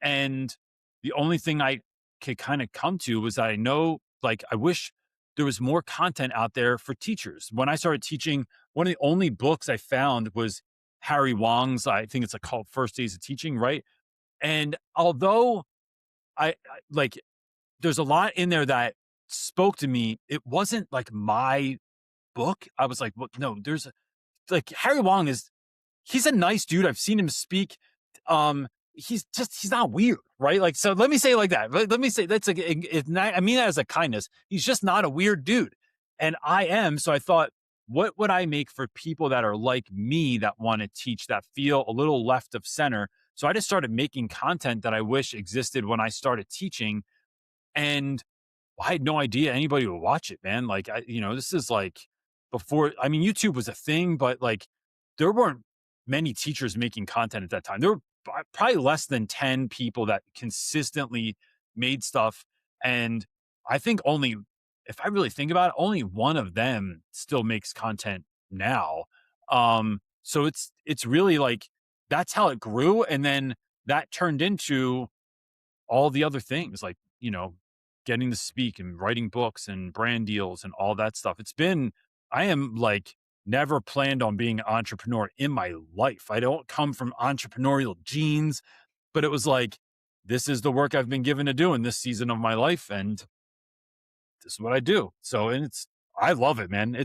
And the only thing I could kind of come to was that I know, like, I wish there was more content out there for teachers. When I started teaching, one of the only books I found was Harry Wong's, I think it's called First Days of Teaching, right? And although like, there's a lot in there that spoke to me, it wasn't like my book. I was like, well, no, like Harry Wong he's a nice dude. I've seen him speak. He's not weird, right? Like, so let me say it like that. Let me say that's like, I mean that as a kindness. He's just not a weird dude. And I am. So I thought, what would I make for people that are like me that want to teach, that feel a little left of center? So I just started making content that I wish existed when I started teaching. And I had no idea anybody would watch it, man. Like, this is like before, I mean, YouTube was a thing, but like there weren't many teachers making content at that time. There were probably less than 10 people that consistently made stuff. And I think only, if I really think about it, only one of them still makes content now. So it's really like, that's how it grew. And then that turned into all the other things like, getting to speak and writing books and brand deals and all that stuff. I am like never planned on being an entrepreneur in my life. I don't come from entrepreneurial genes, but it was like, this is the work I've been given to do in this season of my life. And this is what I do. So, and I love it, man.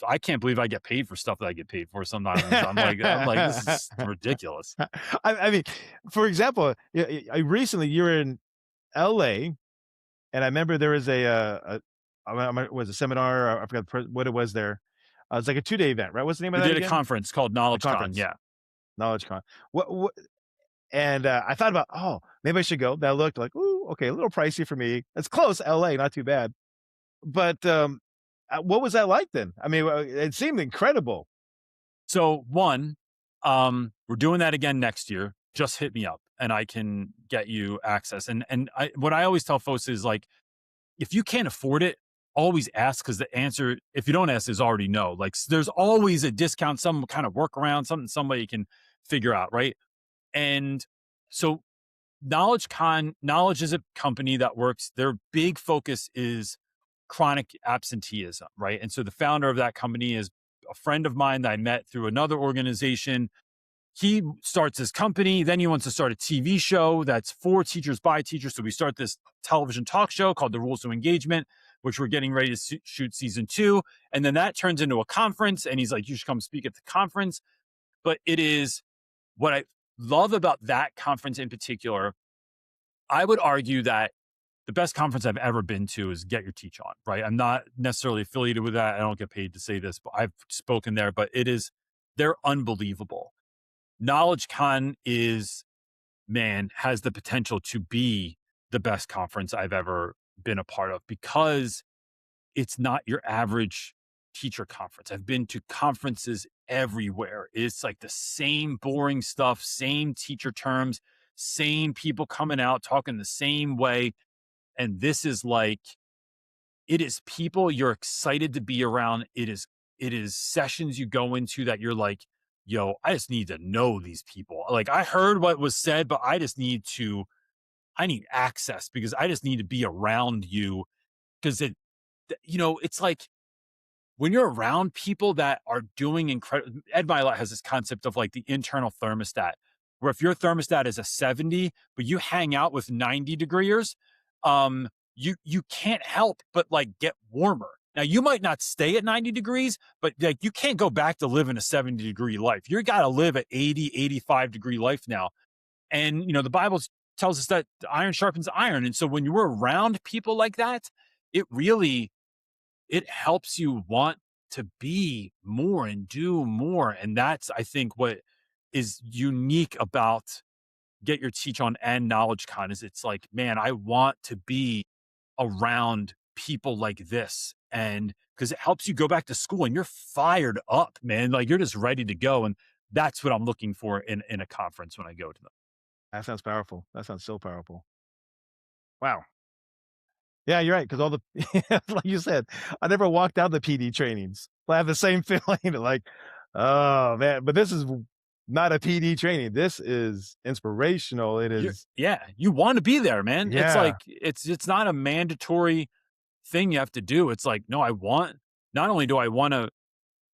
I can't believe I get paid for stuff that I get paid for sometimes. I'm like, this is ridiculous. I mean, for example, you were in LA, and I remember there was was a seminar. I forgot what it was there. It was like a 2-day event, right? What's the name of We that did a again? conference called A Knowledge Con. conference, Yeah. Knowledge Con. What and, I thought about, "Oh, maybe I should go." That looked like, "Ooh, okay, a little pricey for me." It's close, LA, not too bad. But, what was that like then? I mean, it seemed incredible. So one, we're doing that again next year. Just hit me up and I can get you access. And what I always tell folks is like, if you can't afford it, always ask, because the answer, if you don't ask, is already no. Like there's always a discount, some kind of workaround, something somebody can figure out, right? And so Knowledge is a company that works. Their big focus is chronic absenteeism, right? And so the founder of that company is a friend of mine that I met through another organization. He starts his company, then he wants to start a TV show that's for teachers by teachers. So we start this television talk show called The Rules to Engagement, which we're getting ready to shoot season 2. And then that turns into a conference. And he's like, you should come speak at the conference. But it is what I love about that conference in particular. I would argue that the best conference I've ever been to is Get Your Teach On, right? I'm not necessarily affiliated with that. I don't get paid to say this, but I've spoken there, but they're unbelievable. Knowledge Con has the potential to be the best conference I've ever been a part of, because it's not your average teacher conference. I've been to conferences everywhere. It's like the same boring stuff, same teacher terms, same people coming out talking the same way. And this is like, it is people you're excited to be around. It is sessions you go into that you're like, yo, I just need to know these people. Like, I heard what was said, but I need access, because I just need to be around you. Because it's like, when you're around people that are doing incredible, Ed Milet has this concept of like the internal thermostat. where if your thermostat is a 70, but you hang out with 90 degrees, you can't help but like get warmer. Now you might not stay at 90 degrees, but like you can't go back to living a 70-degree life. You got to live at 80, 85-degree life now. And the Bible tells us that iron sharpens iron. And so when you're around people like that, it really it helps you want to be more and do more. And that's, I think, what is unique about Get Your Teach On and Knowledge Con is it's like, man, I want to be around people like this. And because it helps you go back to school and you're fired up, man. Like you're just ready to go. And that's what I'm looking for in a conference when I go to them. That sounds powerful. That sounds so powerful. Wow. Yeah, you're right. Because all the like you said, I never walked out the PD trainings. I have the same feeling like, "Oh, man," but this is not a PD training. This is inspirational. It is Yeah, you want to be there, man. It's yeah. like it's not a mandatory thing you have to do. It's like, no, I want not only do I want to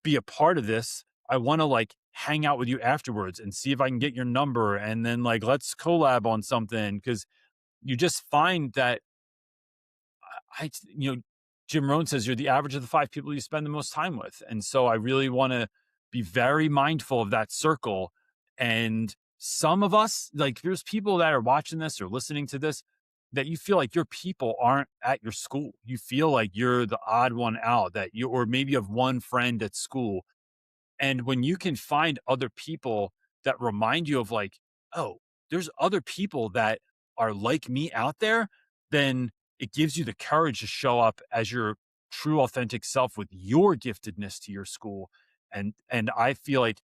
be a part of this, I want to like hang out with you afterwards and see if I can get your number and then like let's collab on something because you just find that I Jim Rohn says you're the average of the 5 people you spend the most time with. And so I really want to be very mindful of that circle. And some of us, like there's people that are watching this or listening to this that you feel like your people aren't at your school. You feel like you're the odd one out that you, or maybe you have one friend at school and when you can find other people that remind you of like, oh, there's other people that are like me out there, then it gives you the courage to show up as your true authentic self with your giftedness to your school. And I feel like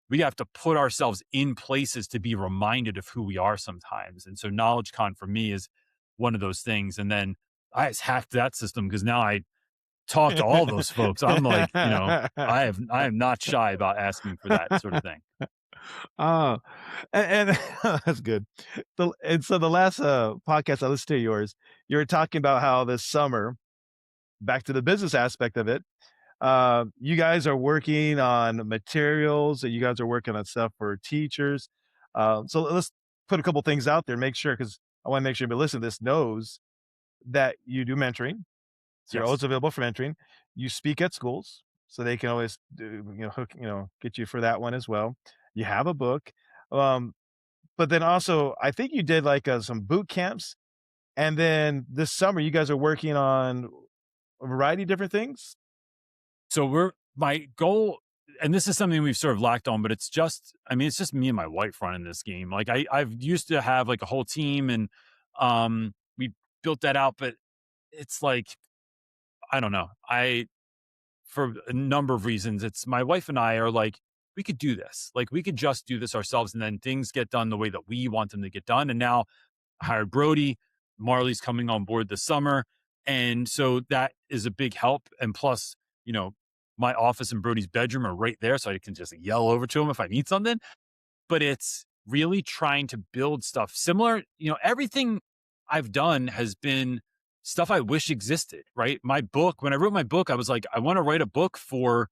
we have to put ourselves in places to be reminded of who we are sometimes. And so KnowledgeCon for me is one of those things. And then I just hacked that system because now I talk to all those folks. I'm like, I am not shy about asking for that sort of thing. Oh, and that's good. And so the last, podcast I listened to yours, you were talking about how this summer, back to the business aspect of it, you guys are working on materials, and you guys are working on stuff for teachers. So let's put a couple things out there, make sure because I wanna make sure everybody listening to this knows that you do mentoring. So you're always Yes. available for mentoring. You speak at schools, so they can always get you for that one as well. You have a book, um, but then also I think you did like some boot camps, and then this summer you guys are working on a variety of different things. So my goal, and this is something we've sort of lacked on, but it's just me and my wife running this game. Like I've used to have like a whole team and we built that out, but it's like, I don't know. For a number of reasons, it's my wife and I are like, we could do this. Like we could just do this ourselves and then things get done the way that we want them to get done. And now I hired Brody. Marley's coming on board this summer. And so that is a big help. And plus, you know, my office and Brody's bedroom are right there. So I can just yell over to him if I need something. But it's really trying to build stuff similar. Everything I've done has been stuff I wish existed, right? My book, when I wrote my book, I was like, I want to write a book for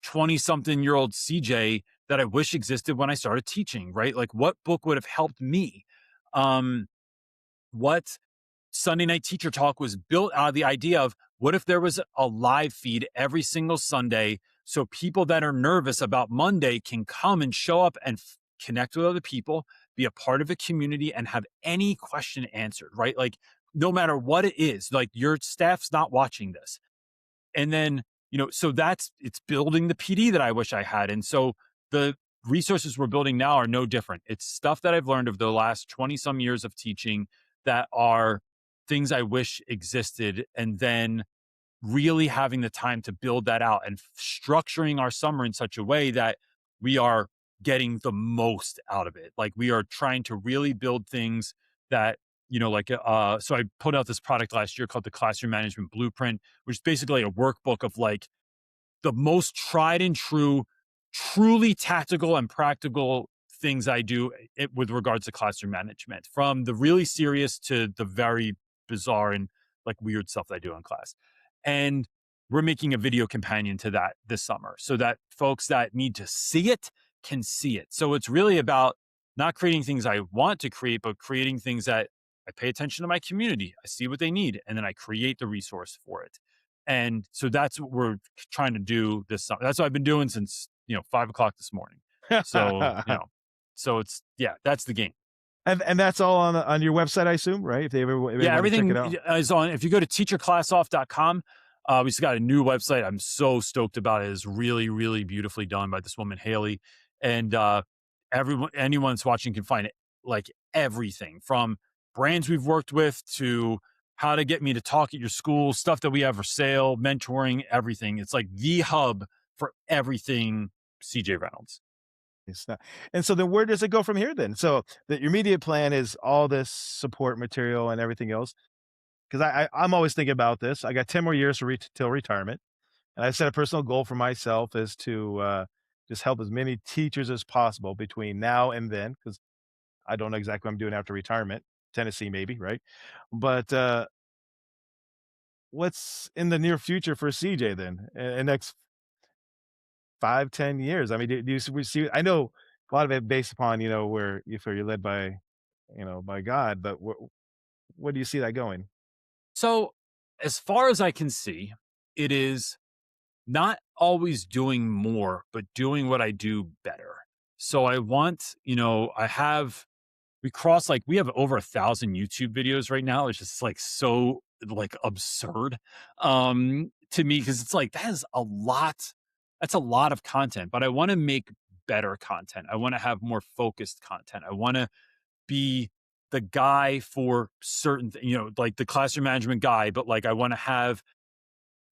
20 something year old CJ that I wish existed when I started teaching, right? Like what book would have helped me? What Sunday Night Teacher Talk was built out of the idea of what if there was a live feed every single Sunday so people that are nervous about Monday can come and show up and connect with other people, be a part of a community and have any question answered, right? Like no matter what it is, like your staff's not watching this. And then, so it's building the PD that I wish I had. And so the resources we're building now are no different. It's stuff that I've learned over the last 20 some years of teaching that are things I wish existed. And then really having the time to build that out and structuring our summer in such a way that we are getting the most out of it. Like we are trying to really build things that, so I put out this product last year called the Classroom Management Blueprint, which is basically a workbook of like the most tried and true, truly tactical and practical things I do with regards to classroom management, from the really serious to the very bizarre and like weird stuff that I do in class. And we're making a video companion to that this summer so that folks that need to see it can see it. So it's really about not creating things I want to create, but creating things that I pay attention to my community. I see what they need, and then I create the resource for it. And so that's what we're trying to do this summer. That's what I've been doing since 5 o'clock this morning. So so it's yeah, that's the game. And that's all on your website, I assume, right? If they Yeah, wanna check it everything out. is on. If you go to teacherclassoff.com, we just got a new website. I'm so stoked about it. It's really, really beautifully done by this woman, Haley. And anyone that's watching can find it, like everything from brands we've worked with to how to get me to talk at your school, stuff that we have for sale, mentoring, everything. It's like the hub for everything CJ Reynolds. It's not and so then where does it go from here then? So, your immediate plan is all this support material and everything else? 'Cause I'm always thinking about this. I got 10 more years to till retirement, and I set a personal goal for myself is to, just help as many teachers as possible between now and then, because I don't know exactly what I'm doing after retirement. Tennessee maybe, right? But, what's in the near future for CJ then? Next 5, 10 years? I mean, do you we see I know a lot of it based upon, where if you're led by, by God, but where do you see that going? So, as far as I can see, it is not always doing more, but doing what I do better. So I want, we cross like we have over 1,000 YouTube videos right now. It's just like so like absurd to me because it's like that is a lot. That's a lot of content, but I want to make better content. I want to have more focused content. I want to be the guy for certain, like the classroom management guy, but like I want to have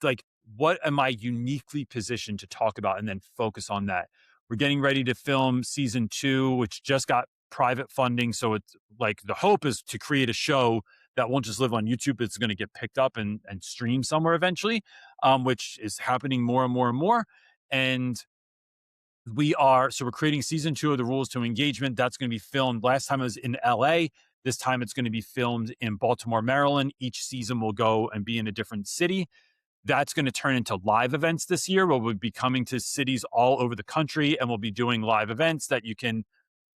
like what am I uniquely positioned to talk about and then focus on that. We're getting ready to film season 2, which just got private funding. So it's like the hope is to create a show that won't just live on YouTube. It's going to get picked up and streamed somewhere eventually, which is happening more and more and more. And we're creating season 2 of the Rules to Engagement. That's going to be filmed. Last time it was in LA. This time it's going to be filmed in Baltimore, Maryland. Each season will go and be in a different city. That's going to turn into live events this year where we'll be coming to cities all over the country and we'll be doing live events that you can,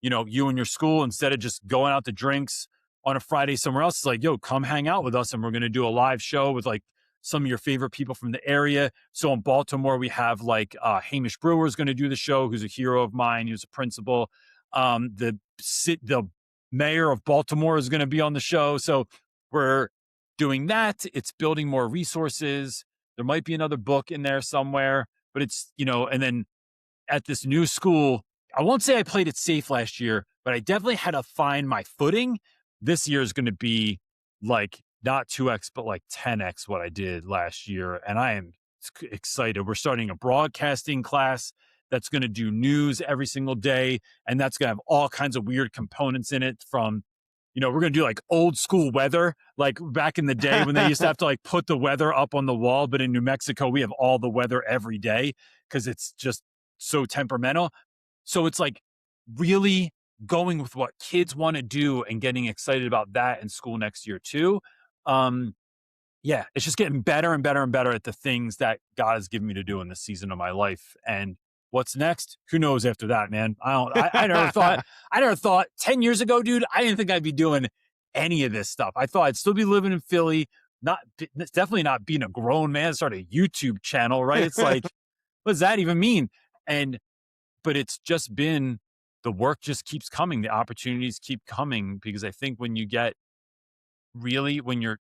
you and your school, instead of just going out to drinks on a Friday somewhere else, it's like, yo, come hang out with us. And we're going to do a live show with like some of your favorite people from the area. So in Baltimore, we have like Hamish Brewer is going to do the show, who's a hero of mine. He was a principal. The mayor of Baltimore is going to be on the show. So we're doing that. It's building more resources. There might be another book in there somewhere, but it's, and then at this new school, I won't say I played it safe last year, but I definitely had to find my footing. This year is going to be like not 2x, but like 10x what I did last year. And I am excited. We're starting a broadcasting class that's going to do news every single day. And that's going to have all kinds of weird components in it from, we're going to do like old school weather, like back in the day when they used to have to like put the weather up on the wall. But in New Mexico, we have all the weather every day because it's just so temperamental. So it's like really going with what kids want to do and getting excited about that in school next year too. Yeah, it's just getting better and better and better at the things that God has given me to do in this season of my life. And what's next? Who knows after that, man? I never thought 10 years ago, dude, I didn't think I'd be doing any of this stuff. I thought I'd still be living in Philly, definitely not being a grown man, start a YouTube channel, right? It's like, what does that even mean? But it's just been, the work just keeps coming. The opportunities keep coming because I think when you're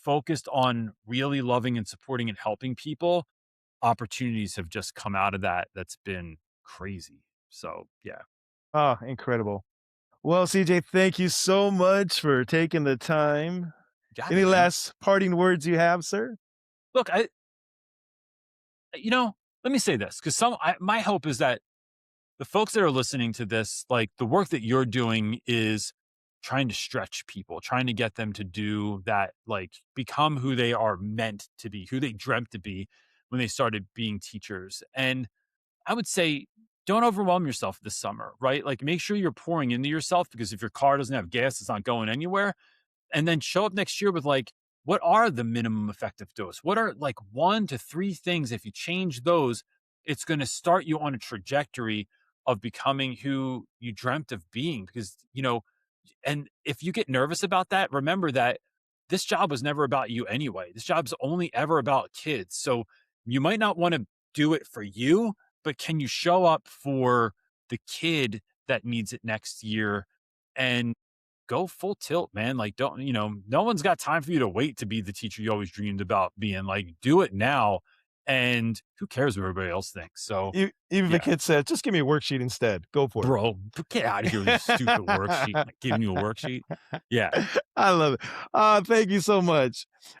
focused on really loving and supporting and helping people, opportunities have just come out of that. That's been crazy. So yeah, Oh, incredible. Well, CJ, thank you so much for taking the time. got it, Any man. last parting words you have, sir? Look, let me say this because my hope is that the folks that are listening to this, like the work that you're doing is trying to stretch people, trying to get them to do that, like become who they are meant to be, who they dreamt to be when they started being teachers. And I would say, don't overwhelm yourself this summer, right? Like make sure you're pouring into yourself because if your car doesn't have gas, it's not going anywhere. And then show up next year with like, what are the minimum effective dose? What are like 1 to 3 things? If you change those, it's going to start you on a trajectory of becoming who you dreamt of being. Because, and if you get nervous about that, remember that this job was never about you anyway. This job's only ever about kids. So you might not want to do it for you, but can you show up for the kid that needs it next year and go full tilt, man? Like, don't, no one's got time for you to wait to be the teacher you always dreamed about being. Like, do it now. And who cares what everybody else thinks? So, Even if the yeah, kid says, "Just give me a worksheet instead." Go for it. bro, get out of here with this stupid worksheet. Like, giving you a worksheet. Yeah. I love it. Thank you so much.